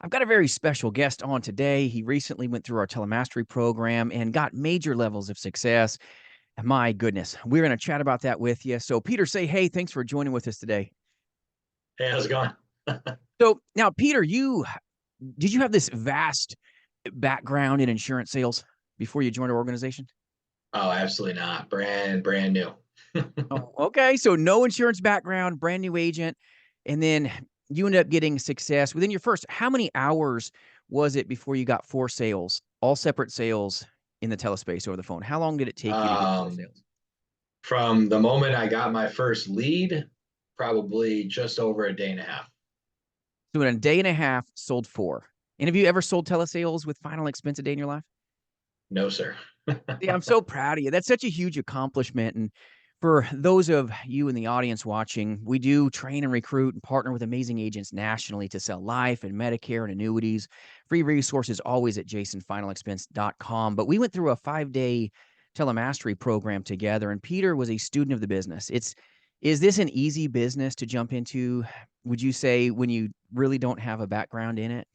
I've got a very special guest on today. He recently went through our telemastery program and got major levels of success. And my goodness, we're going to chat about that with you. So, Peter, say hey. Thanks for joining with us today. Hey, how's it going? So, now, Peter, you have this vast background in insurance sales before you joined our organization? Oh, absolutely not. Brand new. Oh, okay. So, no insurance background, brand new agent. And then you ended up getting success within your first. How many hours was it before you got four sales, all separate sales in the telespace over the phone? How long did it take you to get four Um, sales? from the moment I got my first lead, probably just over a day and a half. So, in a day and a half, sold four. And have you ever sold telesales with Final Expense a day in your life? No, sir. Yeah, I'm so proud of you. That's such a huge accomplishment. And for those of you in the audience watching, we do train and recruit and partner with amazing agents nationally to sell life and Medicare and annuities. Free resources always at jasonfinalexpense.com. But we went through a 5-day telemastery program together, and Peter was a student of the business. Is this an easy business to jump into, would you say, when you really don't have a background in it?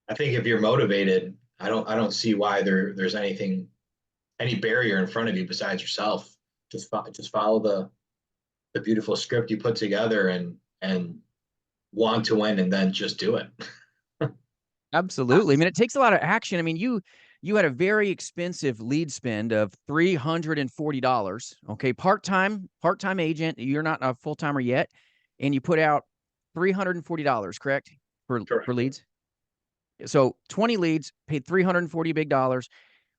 I think if you're motivated, I don't see why there's any barrier in front of you besides yourself. Just follow the beautiful script you put together and want to win and then just do it. Absolutely. I mean, it takes a lot of action. I mean, you had a very expensive lead spend of $340. Okay, part-time agent. You're not a full-timer yet, and you put out $340, correct? For Correct. leads. So 20 leads, paid 340 big dollars,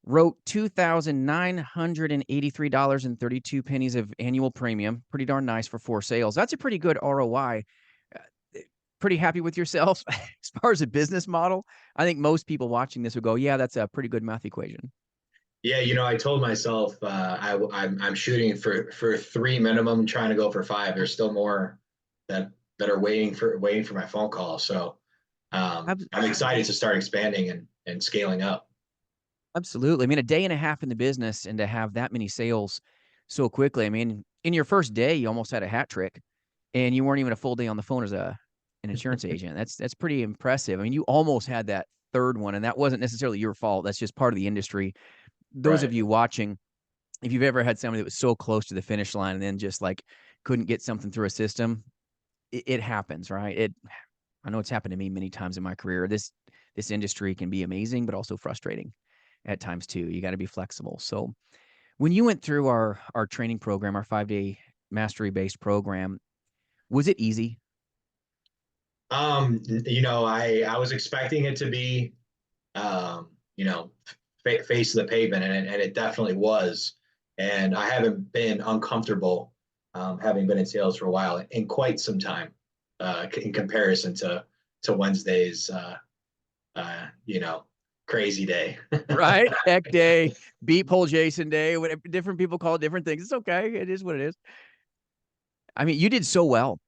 wrote $2,983.32 pennies of annual premium. Pretty darn nice for four sales. That's a pretty good ROI. Pretty happy with yourself as far as a business model? I think most people watching this would go, yeah, that's a pretty good math equation. Yeah, I told myself I'm shooting for three minimum, trying to go for five. There's still more that are waiting for my phone call. So Ab- I'm excited to start expanding and scaling up. Absolutely. I mean, a day and a half in the business and to have that many sales so quickly. I mean, in your first day, you almost had a hat trick, and you weren't even a full day on the phone as an insurance agent. That's pretty impressive. I mean, you almost had that third one, and that wasn't necessarily your fault. That's just part of the industry. Those of Right. you watching, if you've ever had somebody that was so close to the finish line and then just like couldn't get something through a system, it happens, right? I know it's happened to me many times in my career. This industry can be amazing, but also frustrating at times too. You got to be flexible. So when you went through our training program, our 5-day mastery based program, was it easy? I was expecting it to be, um, you know, face of the pavement, and it definitely was. And I haven't been uncomfortable, having been in sales for a while in quite some time, in comparison to Wednesday's, uh, you know, crazy day. Right? Heck day, beep hole Jason day, whatever different people call it different things. It's okay. It is what it is. I mean, you did so well.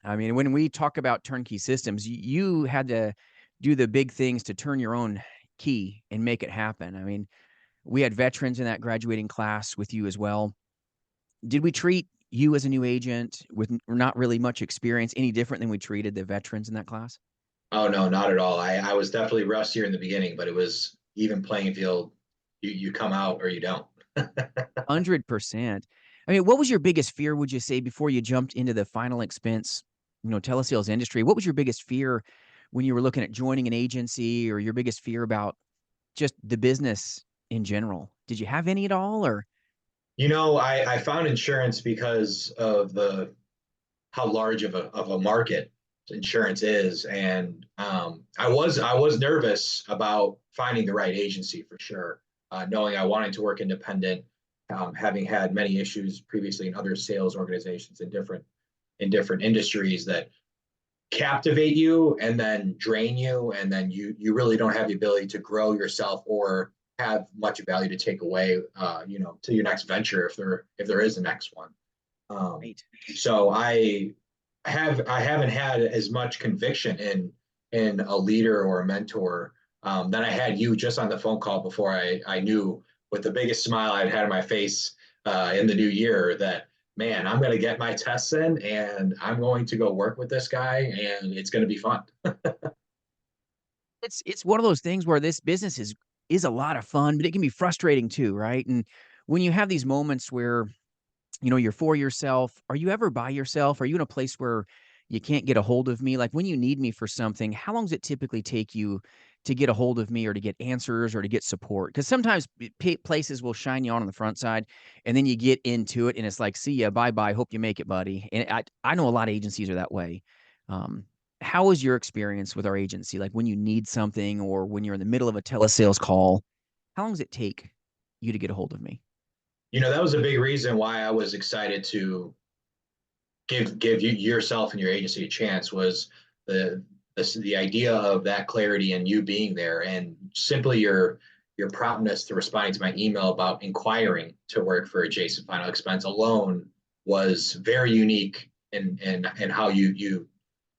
I mean, when we talk about turnkey systems, you had to do the big things to turn your own key and make it happen. I mean, we had veterans in that graduating class with you as well. Did we treat you as a new agent with not really much experience any different than we treated the veterans in that class? Oh no, not at all. I was definitely rustier in the beginning, but it was even playing field. You come out or you don't. 100%. I mean, what was your biggest fear, would you say, before you jumped into the final expense, telesales industry? What was your biggest fear when you were looking at joining an agency, or your biggest fear about just the business in general? Did you have any at all, or? I found insurance because of the how large of a market insurance is, and I was nervous about finding the right agency for sure, knowing I wanted to work independent, having had many issues previously in other sales organizations in different industries that captivate you and then drain you, and then you really don't have the ability to grow yourself or have much value to take away, to your next venture if there is a next one. um, Right. so I haven't had as much conviction in a leader or a mentor, than I had you just on the phone call before I knew with the biggest smile I'd had on my face, in the new year, that man, I'm going to get my tests in and I'm going to go work with this guy and it's going to be fun. It's one of those things where this business is a lot of fun, but it can be frustrating too, right? And when you have these moments where, you're for yourself, are you ever by yourself? Are you in a place where you can't get a hold of me? Like when you need me for something, how long does it typically take you to get a hold of me or to get answers or to get support? Because sometimes places will shine you on the front side and then you get into it and it's like, see ya, bye bye, hope you make it, buddy. And I know a lot of agencies are that way. Um, how was your experience with our agency? Like when you need something or when you're in the middle of a telesales call, how long does it take you to get a hold of me? That was a big reason why I was excited to give you yourself and your agency a chance was the the idea of that clarity and you being there and simply your promptness to responding to my email about inquiring to work for adjacent final expense alone was very unique in how you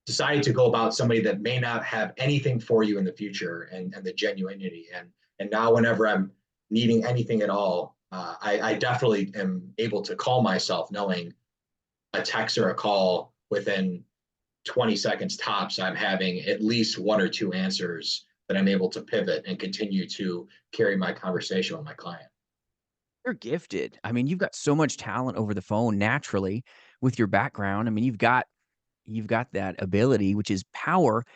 decided to go about somebody that may not have anything for you in the future and the genuinity and now whenever I'm needing anything at all I definitely am able to call myself knowing a text or a call within 20 seconds tops, I'm having at least one or two answers that I'm able to pivot and continue to carry my conversation with my client. You're gifted. I mean, you've got so much talent over the phone naturally with your background. I mean, you've got that ability, which is power.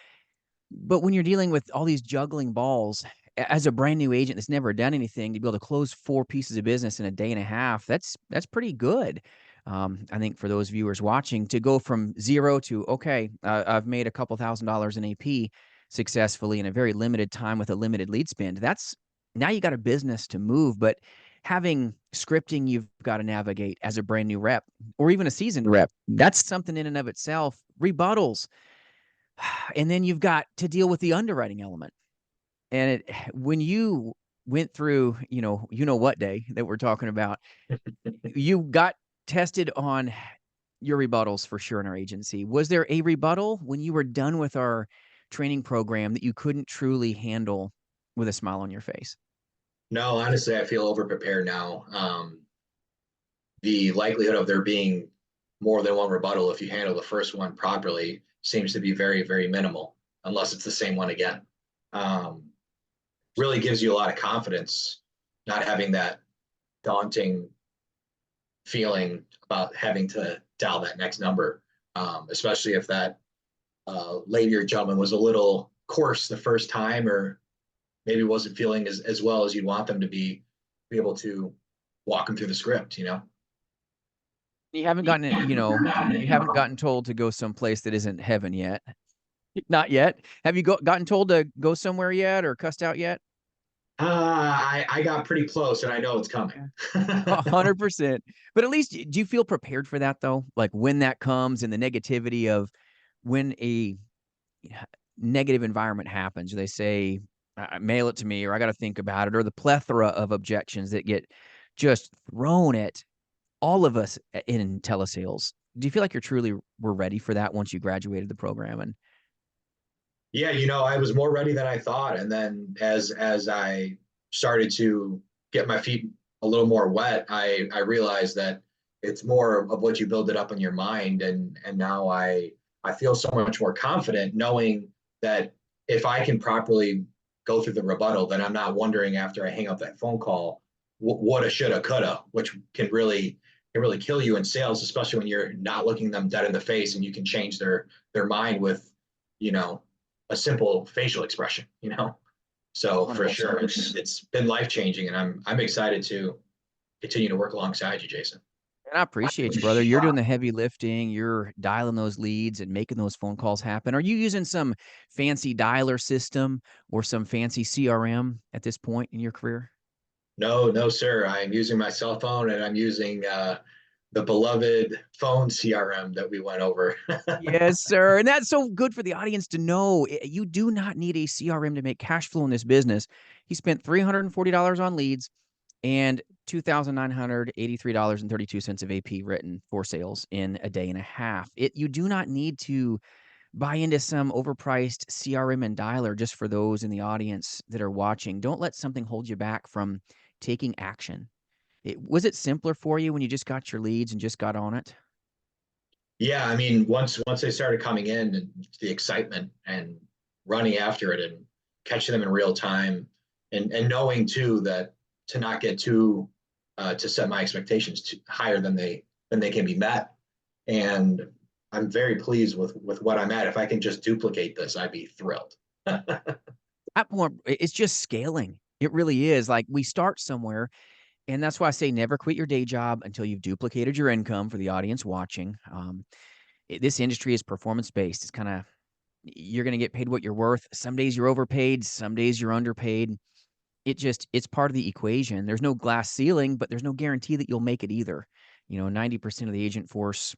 But when you're dealing with all these juggling balls, as a brand new agent that's never done anything, to be able to close 4 pieces of business in a day and a half, that's pretty good. I think for those viewers watching, to go from 0 to, "Okay, I've made a couple $1,000s in AP successfully in a very limited time with a limited lead spend." That's now you got a business to move, but having scripting you've gotta navigate as a brand new rep or even a seasoned rep, that's something in and of itself. Rebuttals, and then you've got to deal with the underwriting element. And when you went through, what day that we're talking about, you got tested on your rebuttals for sure in our agency. Was there a rebuttal when you were done with our training program that you couldn't truly handle with a smile on your face? No, honestly, I feel overprepared now. The likelihood of there being more than one rebuttal if you handle the first one properly seems to be very, very minimal, unless it's the same one again. Um, Really gives you a lot of confidence not having that daunting feeling about having to dial that next number, especially if that later gentleman was a little coarse the first time or maybe wasn't feeling as well as you'd want them to be able to walk them through the script, you know? You haven't gotten it, you haven't gotten told to go someplace that isn't heaven yet. Not yet. Have you gotten told to go somewhere yet or cussed out yet? I got pretty close and I know it's coming. 100%. But at least do you feel prepared for that though? Like when that comes and the negativity of when a negative environment happens, they say, mail it to me, or I got to think about it, or the plethora of objections that get just thrown at all of us in telesales. Do you feel like you're truly were ready for that once you graduated the program? And Yeah, I was more ready than I thought. And then as I started to get my feet a little more wet, I realized that it's more of what you build it up in your mind. And now I feel so much more confident knowing that if I can properly go through the rebuttal, then I'm not wondering after I hang up that phone call, woulda, shoulda, coulda, which can really kill you in sales, especially when you're not looking them dead in the face and you can change their mind with, you know, a simple facial expression. So for sure, 100%. it's been life changing, and I'm excited to continue to work alongside you, Jason. And I appreciate you, brother. You're doing the heavy lifting. You're dialing those leads and making those phone calls happen. Are you using some fancy dialer system or some fancy CRM at this point in your career? No, no, sir. I'm using my cell phone, and I'm using the beloved phone CRM that we went over. Yes, sir. And that's so good for the audience to know. You do not need a CRM to make cash flow in this business. He spent $340 on leads and $2,983.32 of AP written for sales in a day and a half. You do not need to buy into some overpriced CRM and dialer just for those in the audience that are watching. Don't let something hold you back from taking action. Was it simpler for you when you just got your leads and just got on it? Yeah, I mean, once they started coming in and the excitement and running after it and catching them in real time and knowing too that to not get too to set my expectations higher than they can be met. And I'm very pleased with what I'm at. If I can just duplicate this, I'd be thrilled. At point, it's just scaling. It really is. Like, we start somewhere, and that's why I say never quit your day job until you've duplicated your income for the audience watching. This industry is performance based. It's kind of, you're going to get paid what you're worth. Some days you're overpaid, some days you're underpaid. It's part of the equation. There's no glass ceiling, but there's no guarantee that you'll make it either. 90% of the agent force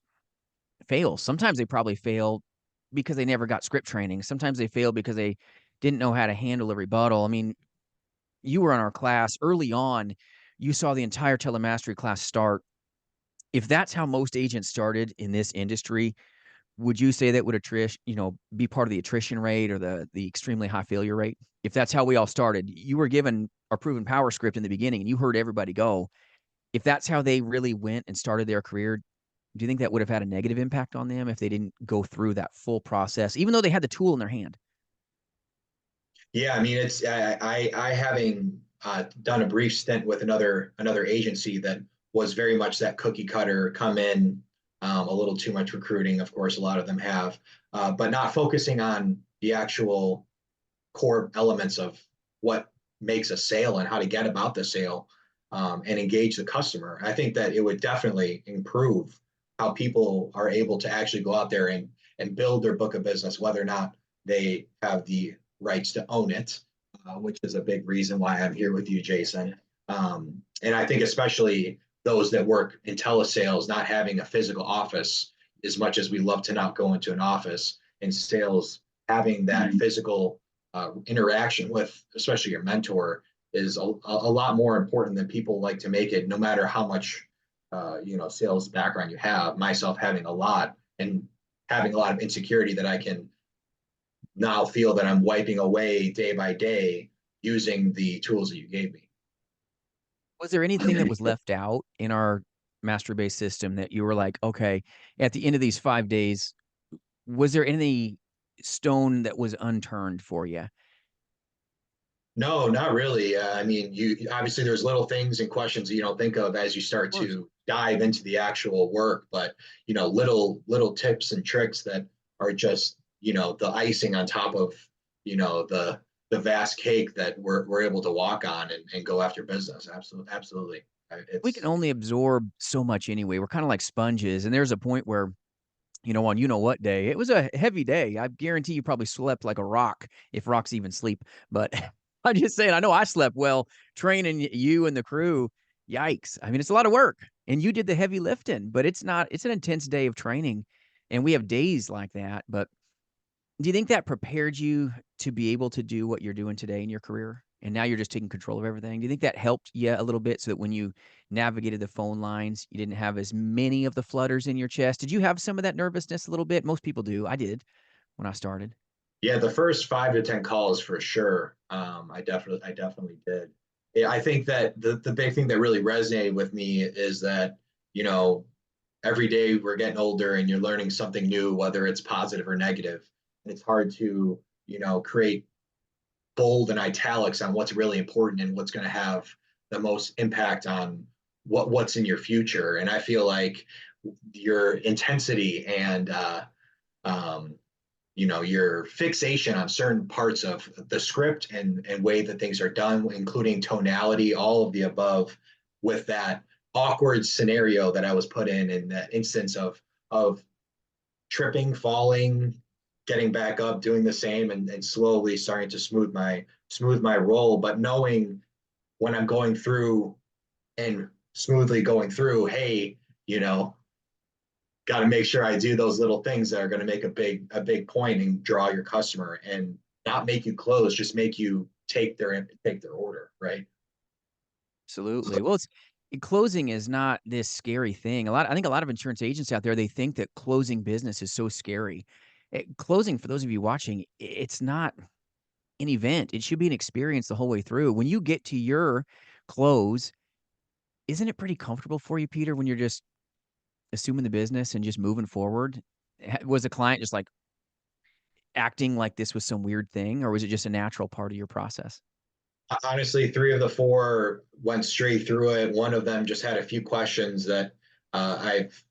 fails. Sometimes they probably fail because they never got script training. Sometimes they fail because they didn't know how to handle a rebuttal. I mean, you were in our class early on. You saw the entire telemastery class start. If that's how most agents started in this industry, would you say that would be part of the attrition rate or the extremely high failure rate? If that's how we all started, you were given a proven power script in the beginning and you heard everybody go. If that's how they really went and started their career, do you think that would have had a negative impact on them if they didn't go through that full process, even though they had the tool in their hand? Yeah, I mean, it's I having done a brief stint with another agency that was very much that cookie cutter, come in, a little too much recruiting. Of course, a lot of them have, but not focusing on the actual core elements of what makes a sale and how to get about the sale, and engage the customer. I think that it would definitely improve how people are able to actually go out there and build their book of business, whether or not they have the rights to own it, which is a big reason why I'm here with you, Jason. And I think especially those that work in telesales, not having a physical office, as much as we love to not go into an office in sales, having that physical interaction with, especially your mentor, is a lot more important than people like to make it. No matter how much sales background you have, myself having a lot and having a lot of insecurity that I can now feel that I'm wiping away day by day using the tools that you gave me. Was there anything that was left out in our master based system that you were like, okay, at the end of these 5 days, was there any stone that was unturned for you? Of No, not really. I mean, you obviously there's little things and questions that you don't think of as you start course. to dive into the actual work, but little tips and tricks that are just the icing on top of the vast cake that we're able to walk on and go after business. Absolutely, absolutely. We can It's only absorb so much anyway. We're kind of like sponges. And there's a point where, on what day, it was a heavy day. I guarantee you probably slept like a rock, if rocks even sleep. But I'm just saying, I know I slept well training you and the crew. Yikes. I mean, it's a lot of work. And you did the heavy lifting, but it's an intense day of training. And we have days like that. But do you think that prepared you to be able to do what you're doing today in your career? And now you're just taking control of everything. Do you think that helped you a little bit so that when you navigated the phone lines, you didn't have as many of the flutters in your chest? Did you have some of that nervousness a little bit? Most people do. I did when I started. Yeah, the first 5 to 10 calls for sure. I definitely did. Yeah, I think that the big thing that really resonated with me is that, you know, every day we're getting older and you're learning something new, whether it's positive or negative. And it's hard to, create bold and italics on what's really important and what's going to have the most impact on what's in your future. And I feel like your intensity and um, your fixation on certain parts of the script and way that things are done, including tonality, all of the above, with that awkward scenario that I was put in that instance of tripping, falling, getting back up, doing the same, and slowly starting to smooth my roll, but knowing when I'm going through and smoothly going through, hey, you know, got to make sure I do those little things that are going to make a big point and draw your customer and not make you close, just make you take their order, right? Absolutely. Well, closing is not this scary thing. I think a lot of insurance agents out there, they think that closing business is so scary. Closing, for those of you watching, it's not an event. It should be an experience the whole way through. When you get to your close, isn't it pretty comfortable for you, Peter, when you're just assuming the business and just moving forward? Was the client just like acting like this was some weird thing, or was it just a natural part of your process? Honestly, three of the four went straight through it. One of them just had a few questions that I've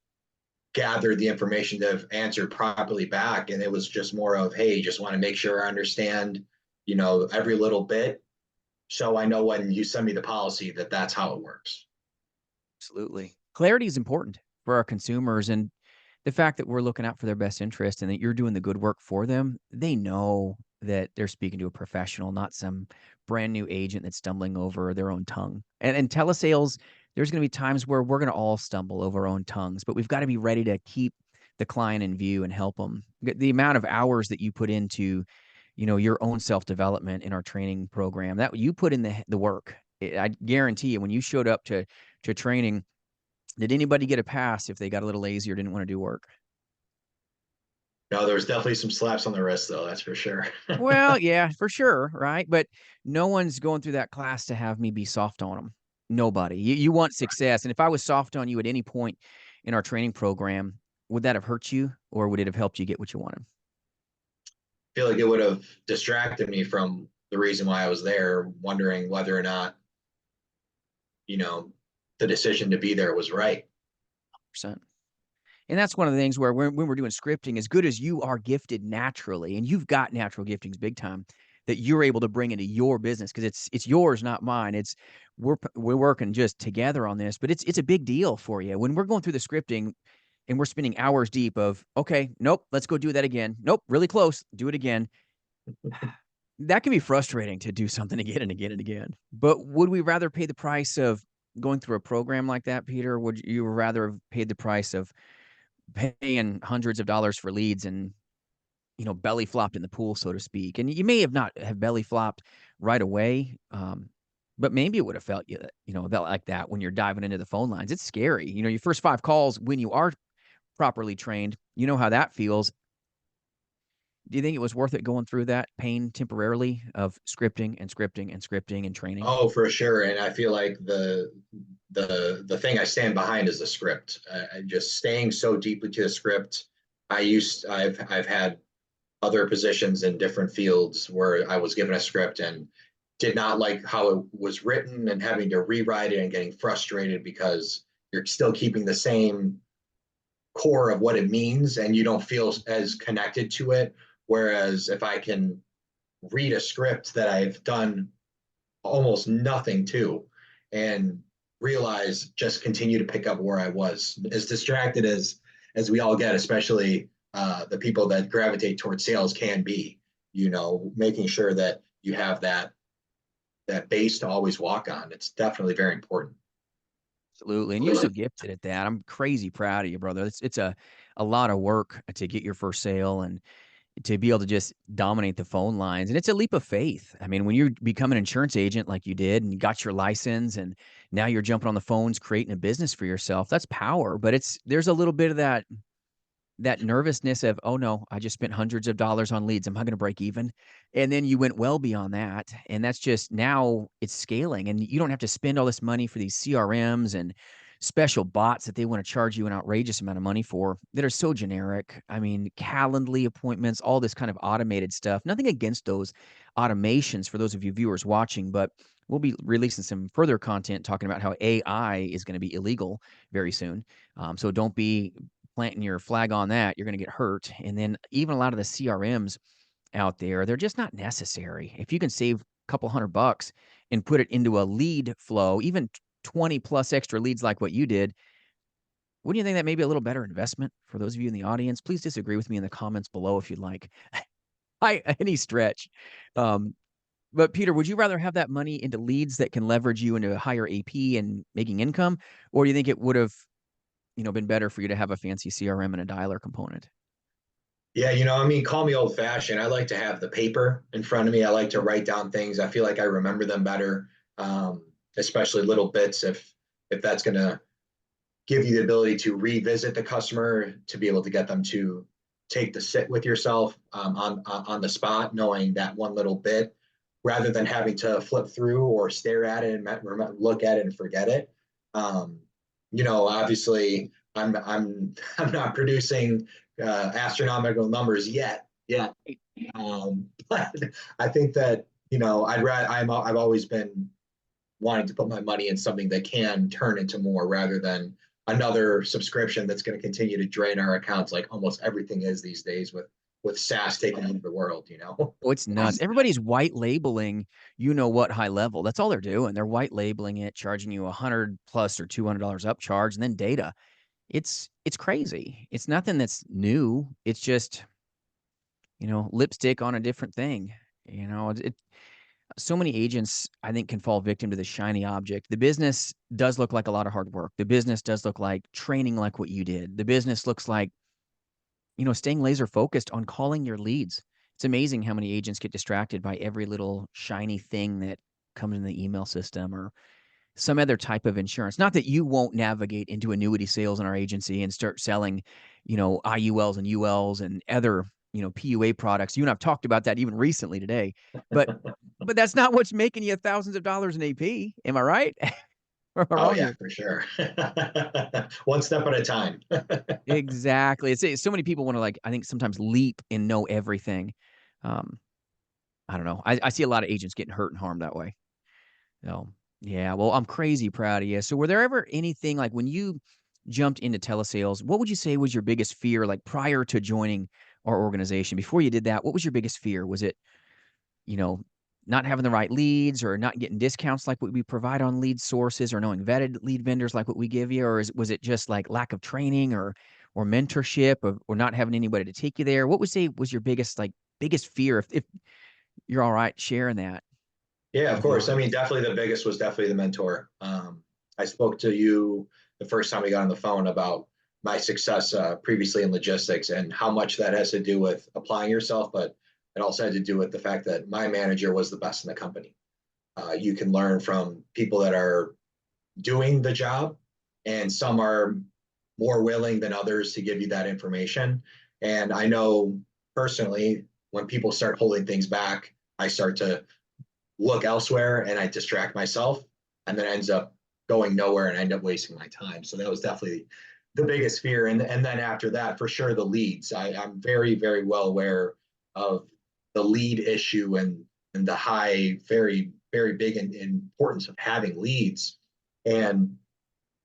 gathered the information to have answered properly back. And it was just more of, hey, just want to make sure I understand, every little bit. So I know when you send me the policy that that's how it works. Absolutely. Clarity is important for our consumers, and the fact that we're looking out for their best interest and that you're doing the good work for them, they know that they're speaking to a professional, not some brand new agent that's stumbling over their own tongue. And telesales, there's going to be times where we're going to all stumble over our own tongues, but we've got to be ready to keep the client in view and help them. The amount of hours that you put into, your own self-development in our training program, that you put in the work. I guarantee you, when you showed up to training, did anybody get a pass if they got a little lazy or didn't want to do work? No, there was definitely some slaps on the wrist, though. That's for sure. Well, yeah, for sure, right? But no one's going through that class to have me be soft on them. Nobody. You want success. And if I was soft on you at any point in our training program, would that have hurt you or would it have helped you get what you wanted? Feel like it would have distracted me from the reason why I was there, wondering whether or not, you know, the decision to be there was right. 100%. And that's one of the things where when we're doing scripting, as good as you are gifted naturally, and you've got natural giftings big time, that you're able to bring into your business because it's yours, not mine. It's we're working just together on this, but it's a big deal for you when we're going through the scripting and we're spending hours deep of okay, nope, let's go do that again. Nope, really close, do it again. That can be frustrating to do something again and again and again. But would we rather pay the price of going through a program like that, Peter? Would you rather have paid the price of paying hundreds of dollars for leads and belly flopped in the pool, so to speak? And you may have not have belly flopped right away, but maybe it would have felt felt like that when you're diving into the phone lines. It's scary. Your first 5 calls when you are properly trained, you know how that feels. Do you think it was worth it going through that pain temporarily of scripting and scripting and scripting and training? Oh, for sure. And I feel like the thing I stand behind is the script. Just staying so deeply to the script. I've had other positions in different fields where I was given a script and did not like how it was written and having to rewrite it and getting frustrated because you're still keeping the same core of what it means and you don't feel as connected to it. Whereas if I can read a script that I've done almost nothing to and realize just continue to pick up where I was, as distracted as we all get, especially the people that gravitate towards sales can be, making sure that you have that base to always walk on. It's definitely very important. Absolutely. And you're so gifted at that. I'm crazy proud of you, brother. It's a lot of work to get your first sale and to be able to just dominate the phone lines. And it's a leap of faith. I mean, when you become an insurance agent like you did and you got your license and now you're jumping on the phones creating a business for yourself, that's power. But there's a little bit of that nervousness of, oh no, I just spent hundreds of dollars on leads. Am I going to break even? And then you went well beyond that. And that's just now it's scaling and you don't have to spend all this money for these CRMs and special bots that they want to charge you an outrageous amount of money for that are so generic. I mean, Calendly appointments, all this kind of automated stuff. Nothing against those automations for those of you viewers watching, but we'll be releasing some further content talking about how AI is going to be illegal very soon. So don't be planting your flag on that. You're going to get hurt. And then even a lot of the CRMs out there, they're just not necessary. If you can save a couple $100 and put it into a lead flow, even 20 plus extra leads like what you did, wouldn't you think that may be a little better investment for those of you in the audience? Please disagree with me in the comments below if you'd like. Any stretch. But Peter, would you rather have that money into leads that can leverage you into a higher AP and making income, or do you think it would have been better for you to have a fancy CRM and a dialer component? Yeah, I mean, call me old fashioned. I like to have the paper in front of me. I like to write down things. I feel like I remember them better, especially little bits if that's going to give you the ability to revisit the customer, to be able to get them to take the sit with yourself on the spot, knowing that one little bit, rather than having to flip through or stare at it and look at it and forget it. Um, obviously I'm not producing astronomical numbers yet. Yeah. But I think that, I've always been wanting to put my money in something that can turn into more rather than another subscription that's going to continue to drain our accounts like almost everything is these days with SaaS taking over the world. Oh, it's nuts. Everybody's white labeling, what high level. That's all they're doing. They're white labeling it, charging you 100 plus or $200 upcharge, and then data. It's crazy. It's nothing that's new. It's just, lipstick on a different thing. So many agents, I think, can fall victim to the shiny object. The business does look like a lot of hard work. The business does look like training like what you did. The business looks like, staying laser focused on calling your leads. It's amazing how many agents get distracted by every little shiny thing that comes in the email system or some other type of insurance. Not that you won't navigate into annuity sales in our agency and start selling, IULs and ULs and other, PUA products. You and I've talked about that even recently today. But that's not what's making you thousands of dollars in AP. Am I right? Or am I Oh wrong yeah, here? for sure. One step at a time. Exactly. It's so many people want to, like, I think sometimes leap and know everything. Um, I don't know. I see a lot of agents getting hurt and harmed that way. So, yeah, well, I'm crazy proud of you. So, were there ever anything like when you jumped into telesales, what would you say was your biggest fear, like prior to joining our organization? Before you did that, what was your biggest fear? Was it, you know, not having the right leads or not getting discounts like what we provide on lead sources or knowing vetted lead vendors like what we give you? Or was it just like lack of training or mentorship or not having anybody to take you there? What would you say was your biggest fear if you're all right sharing that Yeah, of with the course. I mean, audience? definitely the biggest was definitely the mentor. I spoke to you the first time we got on the phone about my success previously in logistics and how much that has to do with applying yourself, but it also had to do with the fact that my manager was the best in the company. You can learn from people that are doing the job, and some are more willing than others to give you that information. And I know personally, when people start holding things back, I start to look elsewhere and I distract myself, and then it ends up going nowhere and I end up wasting my time. So that was definitely the biggest fear. And then after that, for sure, the leads. I'm very, very well aware of the lead issue and the high, very, very big importance of having leads. And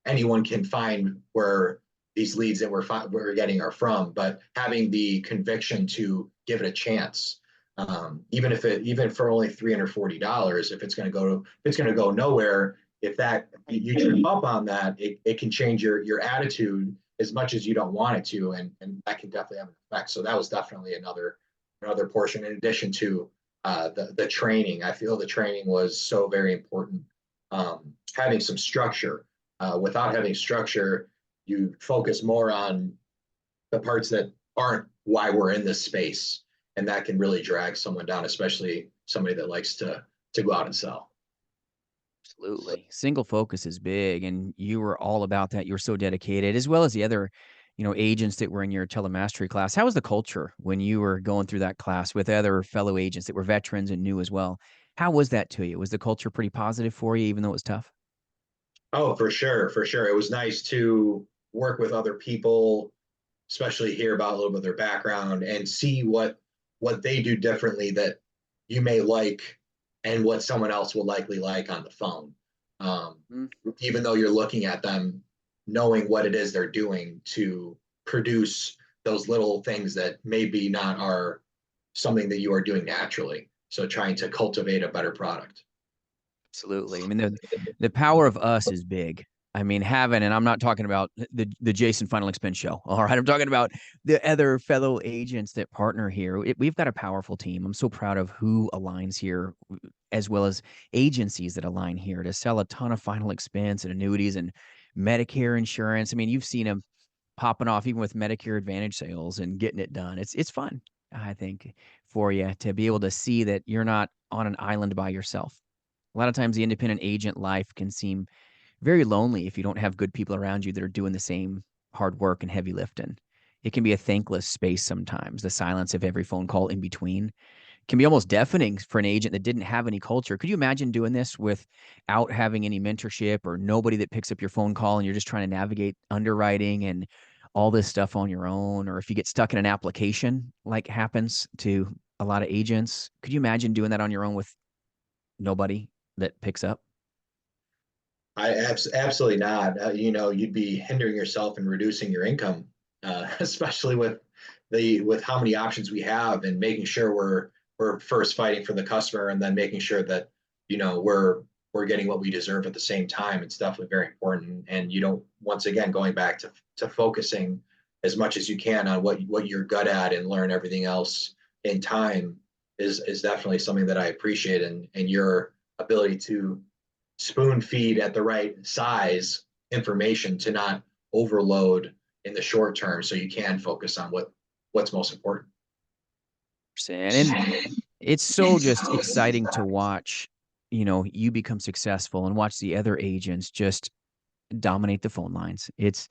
anyone can find where these leads that we're getting are from, but having the conviction to give it a chance, even for only $340, if it's going to go nowhere, if that you trip up on that, it can change your attitude as much as you don't want it to, and that can definitely have an effect. So that was definitely another portion in addition to the training. I feel the training was so very important. Having some structure. Without having structure, you focus more on the parts that aren't why we're in this space, and that can really drag someone down, especially somebody that likes to go out and sell. Absolutely. Single focus is big, and you were all about that. You were so dedicated, as well as the other, agents that were in your telemastery class. How was the culture when you were going through that class with other fellow agents that were veterans and new as well? How was that to you? Was the culture pretty positive for you, even though it was tough? Oh, for sure, for sure. It was nice to work with other people, especially hear about a little bit of their background and see what they do differently that you may like and what someone else will likely like on the phone. Um, Mm. Even though you're looking at them, knowing what it is they're doing to produce those little things that maybe not are something that you are doing naturally. So trying to cultivate a better product. Absolutely. I mean, the power of us is big. I mean, having, and I'm not talking about the Jason Final Expense show. All right. I'm talking about the other fellow agents that partner here. We've got a powerful team. I'm so proud of who aligns here, as well as agencies that align here to sell a ton of final expense and annuities and Medicare insurance. I mean, you've seen them popping off even with Medicare Advantage sales and getting it done. It's fun, I think, for you to be able to see that you're not on an island by yourself. A lot of times the independent agent life can seem very lonely if you don't have good people around you that are doing the same hard work and heavy lifting. It can be a thankless space sometimes. The silence of every phone call in between can be almost deafening for an agent that didn't have any culture. Could you imagine doing this without having any mentorship or nobody that picks up your phone call and you're just trying to navigate underwriting and all this stuff on your own? Or if you get stuck in an application, like happens to a lot of agents, could you imagine doing that on your own with nobody that picks up? Absolutely not. You'd be hindering yourself and reducing your income, especially with how many options we have, and making sure we're first fighting for the customer, and then making sure that we're getting what we deserve at the same time. It's definitely very important. And you don't, once again, going back to focusing as much as you can on what you're good at, and learn everything else in time is definitely something that I appreciate. And your ability to spoon feed at the right size information to not overload in the short term, so you can focus on what's most important. And it's so just exciting to watch, you become successful and watch the other agents just dominate the phone lines. It's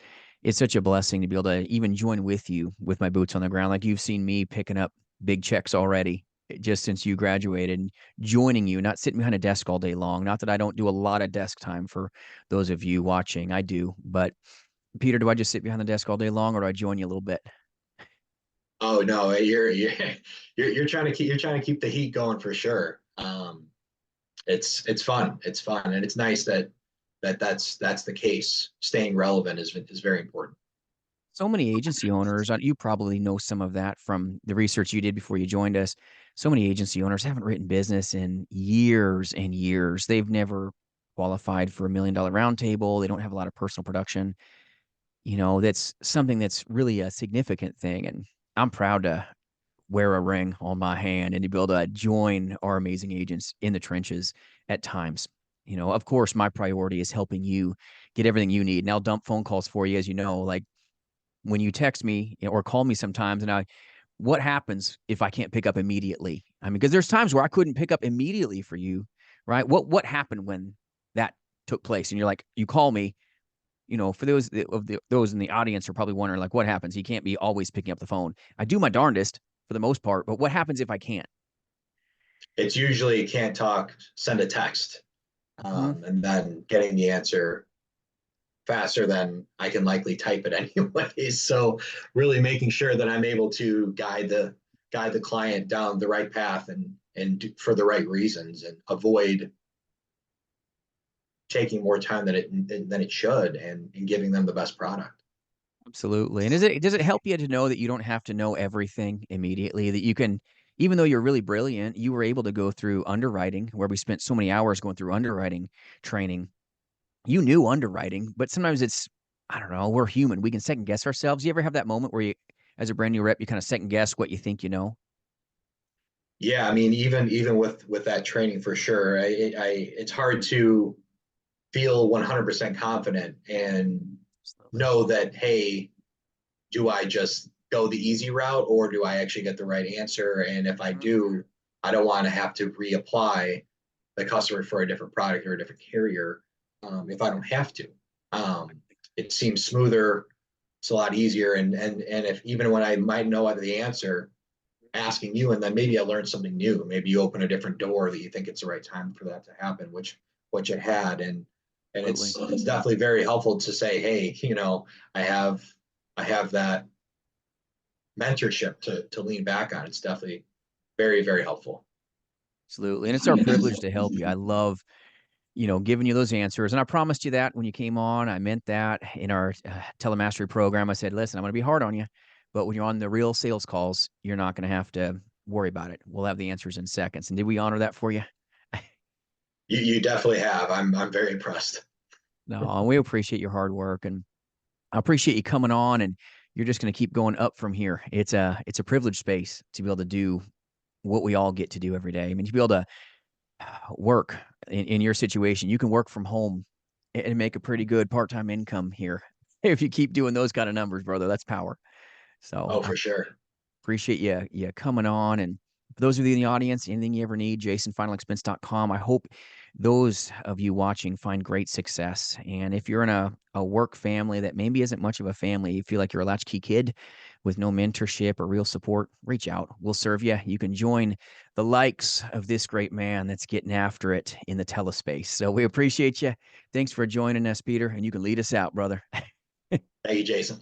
such a blessing to be able to even join with you with my boots on the ground. Like you've seen me picking up big checks already just since you graduated, and joining you, not sitting behind a desk all day long. Not that I don't do a lot of desk time for those of you watching. I do. But Peter, do I just sit behind the desk all day long, or do I join you a little bit? Oh no, you're trying to keep the heat going for sure. It's fun. It's fun, and it's nice that's the case. Staying relevant is very important. So many agency owners, you probably know some of that from the research you did before you joined us. So many agency owners haven't written business in years and years. They've never qualified for $1 million roundtable. They don't have a lot of personal production. That's something that's really a significant thing. And I'm proud to wear a ring on my hand and to be able to join our amazing agents in the trenches at times. Of course, my priority is helping you get everything you need. And I'll dump phone calls for you, as you know, like when you text me or call me sometimes, and what happens if I can't pick up immediately? I mean, because there's times where I couldn't pick up immediately for you, right? What happened when that took place? And you're like, you call me, for those in the audience are probably wondering, like, what happens? He can't be always picking up the phone. I do my darndest for the most part, but what happens if I can't? It's usually can't talk, send a text, Mhm. and then getting the answer faster than I can likely type it anyways. So really making sure that I'm able to guide the client down the right path, and for the right reasons, and avoid taking more time than it should, and giving them the best product. Absolutely. And does it help you to know that you don't have to know everything immediately? That you can, even though you're really brilliant, you were able to go through underwriting, where we spent so many hours going through underwriting training. You knew underwriting, but sometimes I don't know, we're human. We can second guess ourselves. You ever have that moment where you, as a brand new rep, you kind of second guess what you think you know? Yeah, I mean, even with that training for sure, it's hard to feel 100% confident and Absolutely. know that, hey, do I just go the easy route, or do I actually get the right answer? And if I Mhm. do, I don't want to have to reapply the customer for a different product or a different carrier, if I don't have to. Um, it seems smoother. It's a lot easier. And if even when I might know the answer, asking you, and then maybe I learned something new. Maybe you open a different door that you think it's the right time for that to happen, which it had. And Absolutely. it's definitely very helpful to say, hey, I have I have that mentorship to lean back on. It's definitely very, very helpful. Absolutely. And it's our privilege to help you. I love, giving you those answers. And I promised you that when you came on. I meant that in our telemastery program. I said, listen, I'm going to be hard on you, but when you're on the real sales calls, you're not going to have to worry about it. We'll have the answers in seconds. And did we honor that for you? You definitely have. I'm very impressed. No, we appreciate your hard work, and I appreciate you coming on, and you're just going to keep going up from here. It's a privileged space to be able to do what we all get to do every day. I mean, to be able to work in your situation, you can work from home and make a pretty good part-time income here. If you keep doing those kind of numbers, brother, that's power. So Oh, I for sure. appreciate you coming on. And for those of you in the audience, anything you ever need, jasonfinalexpense.com. I hope those of you watching find great success. And if you're in a work family that maybe isn't much of a family, you feel like you're a latchkey kid, with no mentorship or real support, reach out. We'll serve you. You can join the likes of this great man that's getting after it in the telespace. So we appreciate you. Thanks for joining us, Peter, and you can lead us out, brother. Thank you, Jason.